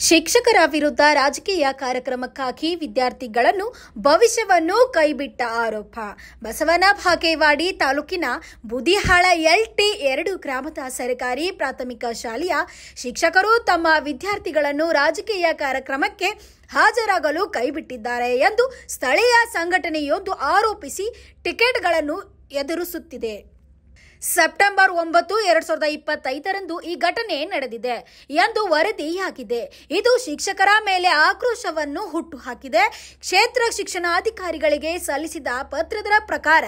ಶಿಕ್ಷಕರ ವಿರುದ್ಧ ರಾಜಕೀಯ ಕಾರ್ಯಕ್ರಮಕ್ಕಾಗಿ ವಿದ್ಯಾರ್ಥಿಗಳನ್ನು ಭವಿಷ್ಯವನ್ನು ಕೈಬಿಟ್ಟ ಆರೋಪ. ಬಸವನ ಬಾಗೇವಾಡಿ ತಾಲೂಕಿನ ಬೂದಿಹಾಳ LT2 ಗ್ರಾಮದ ಸರ್ಕಾರಿ ಪ್ರಾಥಮಿಕ ಶಾಲೆಯ ಶಿಕ್ಷಕರು ತಮ್ಮ ವಿದ್ಯಾರ್ಥಿಗಳನ್ನು ರಾಜಕೀಯ ಕಾರ್ಯಕ್ರಮಕ್ಕೆ ಹಾಜರಾಗಲು ಕೈಬಿಟ್ಟಿದ್ದಾರೆ ಎಂದು ಸ್ಥಳೀಯ ಸಂಘಟನೆಯೊಂದು ಆರೋಪಿಸಿ ಟಿಕೆಟ್ಗಳನ್ನು ಎದುರಿಸುತ್ತಿದೆ. ಸೆಪ್ಟೆಂಬರ್ 9, 2025ರಂದು ಈ ಘಟನೆ ನಡೆದಿದೆ ಎಂದು ವರದಿಯಾಗಿದೆ. ಇದು ಶಿಕ್ಷಕರ ಮೇಲೆ ಆಕ್ರೋಶವನ್ನು ಹುಟ್ಟುಹಾಕಿದೆ. ಕ್ಷೇತ್ರ ಶಿಕ್ಷಣಾಧಿಕಾರಿಗಳಿಗೆ ಸಲ್ಲಿಸಿದ ಪತ್ರದ ಪ್ರಕಾರ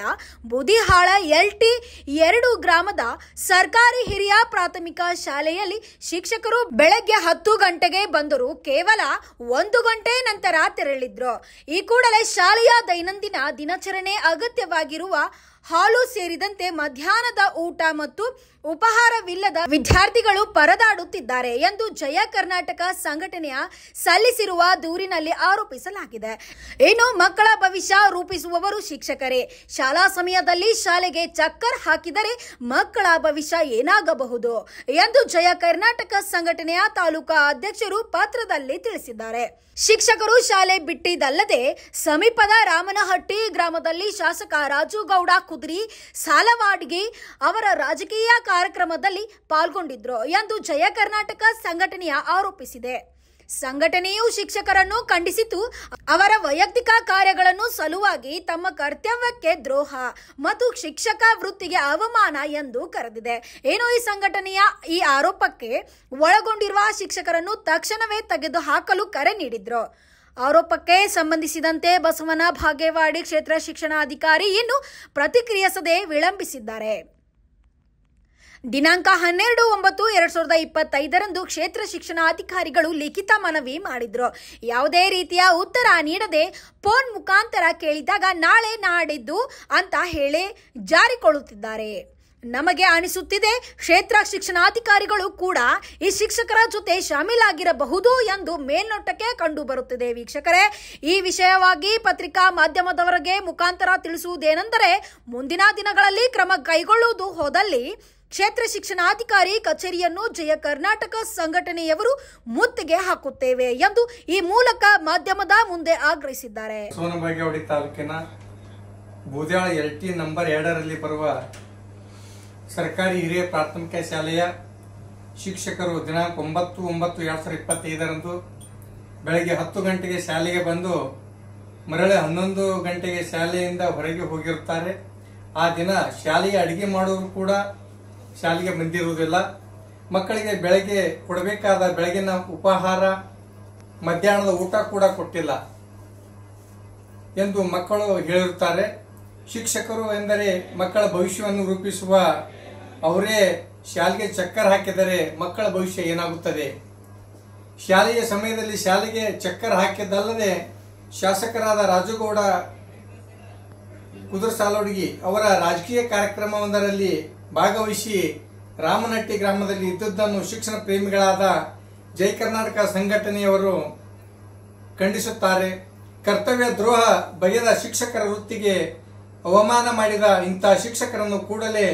ಬೂದಿಹಾಳ LT2 ಗ್ರಾಮದ ಸರ್ಕಾರಿ ಹಿರಿಯ ಪ್ರಾಥಮಿಕ ಶಾಲೆಯಲ್ಲಿ ಶಿಕ್ಷಕರು ಬೆಳಗ್ಗೆ 10 ಗಂಟೆಗೆ ಬಂದರೂ ಕೇವಲ 1 ಗಂಟೆ ನಂತರ ತೆರಳಿದ್ರು. ಈ ಕೂಡಲೇ ಶಾಲೆಯ ದೈನಂದಿನ ದಿನಚರಣೆ ಅಗತ್ಯವಾಗಿರುವ ಹಾಲು ಸೇರಿದಂತೆ ಮಧ್ಯಾಹ್ನದ ಊಟ ಮತ್ತು ಉಪಹಾರವಿಲ್ಲದ ವಿದ್ಯಾರ್ಥಿಗಳು ಪರದಾಡುತ್ತಿದ್ದಾರೆ ಎಂದು ಜಯ ಕರ್ನಾಟಕ ಸಂಘಟನೆಯ ಸಲ್ಲಿಸಿರುವ ದೂರಿನಲ್ಲಿ ಆರೋಪಿಸಲಾಗಿದೆ. ಇನ್ನು ಮಕ್ಕಳ ಭವಿಷ್ಯ ರೂಪಿಸುವವರು ಶಿಕ್ಷಕರೇ. ಶಾಲಾ ಸಮಯದಲ್ಲಿ ಶಾಲೆಗೆ ಚಕ್ಕರ್ ಹಾಕಿದರೆ ಮಕ್ಕಳ ಭವಿಷ್ಯ ಏನಾಗಬಹುದು ಎಂದು ಜಯ ಕರ್ನಾಟಕ ಸಂಘಟನೆಯ ತಾಲೂಕಾ ಅಧ್ಯಕ್ಷರು ಪತ್ರದಲ್ಲಿ ತಿಳಿಸಿದ್ದಾರೆ. ಶಿಕ್ಷಕರು ಶಾಲೆ ಬಿಟ್ಟಿದ್ದಲ್ಲದೆ ಸಮೀಪದ ರಾಮನಹಟ್ಟಿ ಗ್ರಾಮದಲ್ಲಿ ಶಾಸಕ ರಾಜುಗೌಡ ಕುದ್ರಿ ಸಾಲವಾಡಿಗೆ ಅವರ ರಾಜಕೀಯ ಕಾರ್ಯಕ್ರಮದಲ್ಲಿ ಪಾಲ್ಗೊಂಡಿದ್ರು ಎಂದು ಜಯ ಕರ್ನಾಟಕ ಸಂಘಟನೆಯ ಆರೋಪಿಸಿದೆ. ಸಂಘಟನೆಯು ಶಿಕ್ಷಕರನ್ನು ಖಂಡಿಸಿತು. ಅವರ ವೈಯಕ್ತಿಕ ಕಾರ್ಯಗಳನ್ನು ಸಲುವಾಗಿ ತಮ್ಮ ಕರ್ತವ್ಯಕ್ಕೆ ದ್ರೋಹ ಮತ್ತು ಶಿಕ್ಷಕ ವೃತ್ತಿಗೆ ಅವಮಾನ ಎಂದು ಕರೆದಿದೆ. ಏನು ಈ ಸಂಘಟನೆಯ ಈ ಆರೋಪಕ್ಕೆ ಒಳಗೊಂಡಿರುವ ಶಿಕ್ಷಕರನ್ನು ತಕ್ಷಣವೇ ತೆಗೆದುಹಾಕಲು ಕರೆ ನೀಡಿದ್ರು. ಆರೋಪಕ್ಕೆ ಸಂಬಂಧಿಸಿದಂತೆ ಬಸವನ ಬಾಗೇವಾಡಿ ಕ್ಷೇತ್ರ ಶಿಕ್ಷಣಾಧಿಕಾರಿ ಇನ್ನು ಪ್ರತಿಕ್ರಿಯಿಸದೆ ವಿಳಂಬಿಸಿದ್ದಾರೆ. ದಿನಾಂಕ 12/9/2025ರಂದು ಕ್ಷೇತ್ರ ಶಿಕ್ಷಣಾಧಿಕಾರಿಗಳು ಲಿಖಿತ ಮನವಿ ಮಾಡಿದ್ರು. ಯಾವುದೇ ರೀತಿಯ ಉತ್ತರ ನೀಡದೆ ಫೋನ್ ಮುಖಾಂತರ ಕೇಳಿದಾಗ ನಾಳೆ ನಾಡಿದ್ದು ಅಂತ ಹೇಳಿ ಜಾರಿಕೊಳ್ಳುತ್ತಿದ್ದಾರೆ. ನಮಗೆ ಅನಿಸುತ್ತಿದೆ ಕ್ಷೇತ್ರ ಶಿಕ್ಷಣಾಧಿಕಾರಿಗಳು ಕೂಡ ಈ ಶಿಕ್ಷಕರ ಜೊತೆ ಶಾಮೀಲಾಗಿರಬಹುದು ಎಂದು ಮೇಲ್ನೋಟಕ್ಕೆ ಕಂಡು ಬರುತ್ತಿದೆ. ವೀಕ್ಷಕರೇ, ಈ ವಿಷಯವಾಗಿ ಪತ್ರಿಕಾ ಮಾಧ್ಯಮದವರಿಗೆ ಮುಖಾಂತರ ತಿಳಿಸುವುದೇನೆಂದರೆ, ಮುಂದಿನ ದಿನಗಳಲ್ಲಿ ಕ್ರಮ ಕೈಗೊಳ್ಳುವುದು ಹೋದಲ್ಲಿ ಕ್ಷೇತ್ರ ಶಿಕ್ಷಣಾಧಿಕಾರಿ ಕಚೇರಿಯನ್ನು ಜಯ ಕರ್ನಾಟಕ ಸಂಘಟನೆಯವರು ಮುತ್ತಿಗೆ ಹಾಕುತ್ತೇವೆ ಎಂದು ಈ ಮೂಲಕ ಮಾಧ್ಯಮದ ಮುಂದೆ ಆಗ್ರಹಿಸಿದ್ದಾರೆ. ಬಸವನ ಬಾಗೇವಾಡಿ ತಾಲೂಕಿನ ಬೂದಿಹಾಳ LT ನಂಬರ್ 2ರಲ್ಲಿ ಬರುವ ಸರ್ಕಾರಿ ಹಿರಿಯ ಪ್ರಾಥಮಿಕ ಶಾಲೆಯ ಶಿಕ್ಷಕರು ದಿನಾಂಕ 9/9/2025ರಂದು ಬೆಳಗ್ಗೆ 10 ಗಂಟೆಗೆ ಶಾಲೆಗೆ ಬಂದು ಮರಳಿ 11 ಗಂಟೆಗೆ ಶಾಲೆಯಿಂದ ಹೊರಗೆ ಹೋಗಿರುತ್ತಾರೆ. ಆ ದಿನ ಶಾಲೆಗೆ ಅಡಿಗೆ ಮಾಡುವರು ಕೂಡ ಶಾಲೆಗೆ ಬಂದಿರುವುದಿಲ್ಲ. ಮಕ್ಕಳಿಗೆ ಬೆಳಗ್ಗೆ ಕೊಡಬೇಕಾದ ಬೆಳಗಿನ ಉಪಹಾರ, ಮಧ್ಯಾಹ್ನದ ಊಟ ಕೂಡ ಕೊಟ್ಟಿಲ್ಲ ಎಂದು ಮಕ್ಕಳು ಹೇಳಿರುತ್ತಾರೆ. ಶಿಕ್ಷಕರು ಎಂದರೆ ಮಕ್ಕಳ ಭವಿಷ್ಯವನ್ನು ರೂಪಿಸುವ ಅವರೇ ಶಾಲೆಗೆ ಚಕ್ಕರ್ ಹಾಕಿದರೆ ಮಕ್ಕಳ ಭವಿಷ್ಯ ಏನಾಗುತ್ತದೆ? ಶಾಲೆಯ ಸಮಯದಲ್ಲಿ ಶಾಲೆಗೆ ಚಕ್ಕರ್ ಹಾಕಿದ್ದಲ್ಲದೆ ಶಾಸಕರಾದ ರಾಜುಗೌಡ ಕುದುರ್ ಸಾಲೋಡಿಗೆ ಅವರ ರಾಜಕೀಯ ಕಾರ್ಯಕ್ರಮವೊಂದರಲ್ಲಿ ಭಾಗವಹಿಸಿ ರಾಮನಹಟ್ಟಿ ಗ್ರಾಮದಲ್ಲಿ ಇದ್ದುದನ್ನು ಶಿಕ್ಷಣ ಪ್ರೇಮಿಗಳಾದ ಜೈ ಕರ್ನಾಟಕ ಸಂಘಟನೆಯವರು ಖಂಡಿಸುತ್ತಾರೆ. ಕರ್ತವ್ಯ ದ್ರೋಹ ಬಗೆದ ಶಿಕ್ಷಕರ ವೃತ್ತಿಗೆ ಅವಮಾನ ಮಾಡಿದ ಇಂಥ ಶಿಕ್ಷಕರನ್ನು ಕೂಡಲೇ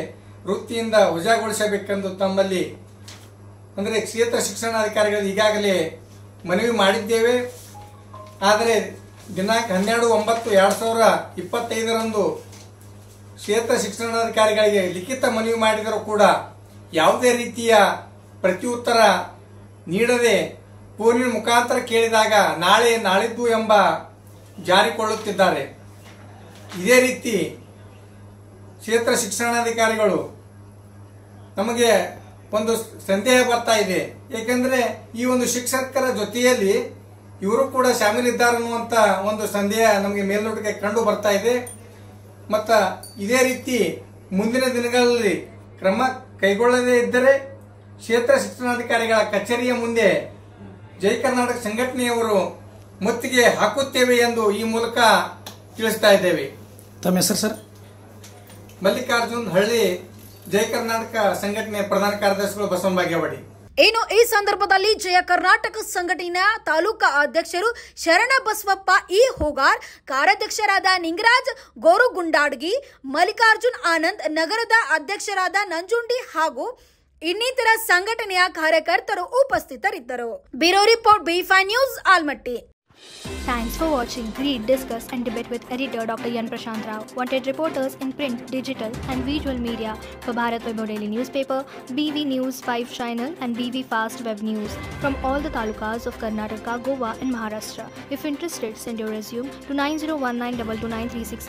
ವೃತ್ತಿಯಿಂದ ವಜಾಗೊಳಿಸಬೇಕೆಂದು ತಮ್ಮಲ್ಲಿ ಅಂದರೆ ಕ್ಷೇತ್ರ ಶಿಕ್ಷಣಾಧಿಕಾರಿಗಳು ಈಗಾಗಲೇ ಮನವಿ ಮಾಡಿದ್ದೇವೆ. ಆದರೆ ದಿನಾಂಕ 12/9/2025ರಂದು ಕ್ಷೇತ್ರ ಶಿಕ್ಷಣಾಧಿಕಾರಿಗಳಿಗೆ ಲಿಖಿತ ಮನವಿ ಮಾಡಿದರೂ ಕೂಡ ಯಾವುದೇ ರೀತಿಯ ಪ್ರತ್ಯುತ್ತರ ನೀಡದೆ ಫೋನಿನ ಮುಖಾಂತರ ಕೇಳಿದಾಗ ನಾಳೆ ನಾಳಿದ್ದು ಎಂಬ ಜಾರಿಕೊಳ್ಳುತ್ತಿದ್ದಾರೆ. ಇದೇ ರೀತಿ ಕ್ಷೇತ್ರ ಶಿಕ್ಷಣಾಧಿಕಾರಿಗಳು ನಮಗೆ ಒಂದು ಸಂದೇಹ ಬರ್ತಾ ಇದೆ. ಏಕೆಂದರೆ ಈ ಒಂದು ಶಿಕ್ಷಕರ ಜೊತೆಯಲ್ಲಿ ಇವರು ಕೂಡ ಶಾಮೀಲಿದ್ದಾರೆ ಅನ್ನುವಂತ ಒಂದು ಸಂದೇಹ ನಮಗೆ ಮೇಲ್ನೋಟಕ್ಕೆ ಕಂಡು ಬರ್ತಾ ಇದೆ. ಮತ್ತು ಇದೇ ರೀತಿ ಮುಂದಿನ ದಿನಗಳಲ್ಲಿ ಕ್ರಮ ಕೈಗೊಳ್ಳದೇ ಇದ್ದರೆ ಕ್ಷೇತ್ರ ಶಿಕ್ಷಣಾಧಿಕಾರಿಗಳ ಕಚೇರಿಯ ಮುಂದೆ ಜೈ ಕರ್ನಾಟಕ ಸಂಘಟನೆಯವರು ಮುತ್ತಿಗೆ ಹಾಕುತ್ತೇವೆ ಎಂದು ಈ ಮೂಲಕ ತಿಳಿಸ್ತಾ ಇದ್ದೇವೆ. ತಮ್ಮ ಹೆಸರು ಸರ್? ಮಲ್ಲಿಕಾರ್ಜುನ್ ಹಳ್ಳಿ, ಜಯ ಕರ್ನಾಟಕ ಸಂಘಟನೆಯ ಪ್ರಧಾನ ಕಾರ್ಯದರ್ಶಿಗಳು, ಬಸವನ ಬಾಗೇವಾಡಿ. ಇನ್ನು ಈ ಸಂದರ್ಭದಲ್ಲಿ ಜಯ ಕರ್ನಾಟಕ ಸಂಘಟನೆಯ ತಾಲೂಕಾ ಅಧ್ಯಕ್ಷರು ಶರಣಬಸವಪ್ಪ ಇ ಹೋಗಾರ್, ಕಾರ್ಯಾಧ್ಯಕ್ಷರಾದ ನಿಂಗರಾಜ್ ಗೋರುಗುಂಡಾಡ್ಗಿ, ಮಲ್ಲಿಕಾರ್ಜುನ್ ಆನಂದ್, ನಗರದ ಅಧ್ಯಕ್ಷರಾದ ನಂಜುಂಡಿ ಹಾಗೂ ಇನ್ನಿತರ ಸಂಘಟನೆಯ ಕಾರ್ಯಕರ್ತರು ಉಪಸ್ಥಿತರಿದ್ದರು. Bureau report B5 news Almatti. Thanks for watching. Read, discuss and debate with editor Dr. Yan Prashant Rao. Wanted reporters in print, digital and visual media for Bharat Vaibhav Daily Newspaper, BV News 5 Channel and BV Fast Web News from all the talukas of Karnataka, Goa and Maharashtra. If interested, send your resume to 9019229369.